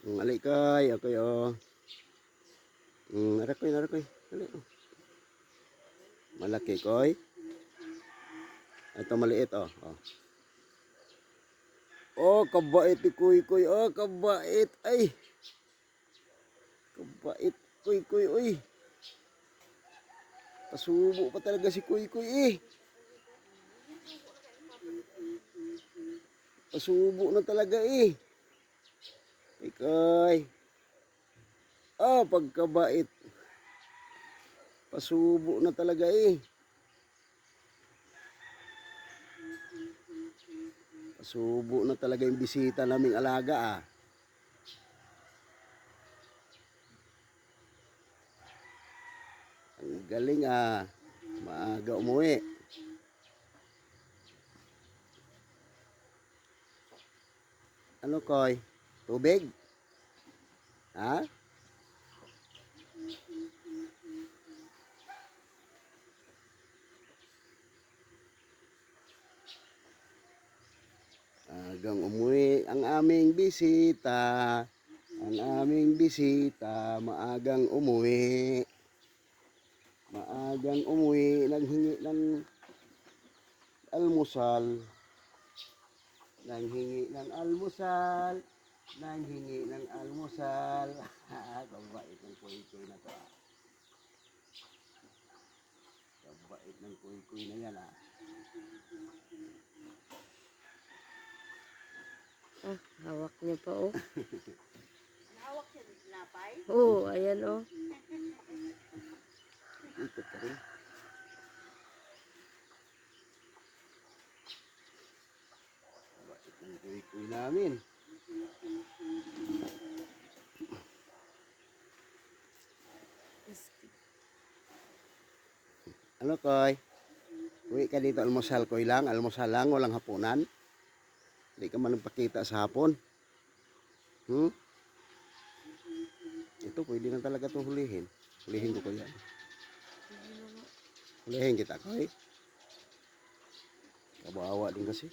Ali koy, ako'y oh. Narakoy. Ali oh. Malaki koy. Ito maliit oh. Oh. Oh, kabait ni Kuy. Oh, kabait. Ay. Kabait. Kuy. Uy. Pasubo pa talaga si Kuy eh. Pasubo na talaga eh. Kuy. Oh, pagkabait. Pasubo na talaga eh. Pasubo na talaga yung bisita naming alaga ah. Ang galing ah. Maaga umuwi. Ano koy? Tubig? Ha? Agang umuwi ang aming bisita. Ang aming bisita, maagang umuwi. Maagang umuwi, naghingi ng almusal. Nanghingi ng almusal. Nanghingi ng almusal. Kabait ng Kuy na to ah. Kabait ng Kuy na yan ah. Ah, hawak niya pa oh. Hawak siya ng tinapay? Oh, ayan oh. Ikot ka rin. Kabait ng Kuy namin. Ano koy? Uwi ka dito almusal koy lang, walang hapunan. Hindi ka man nagpakita sa hapon. Ito pwede na talaga itong hulihin. Hulihin ko yan. Hulihin kita koy. Kabawa din kasi.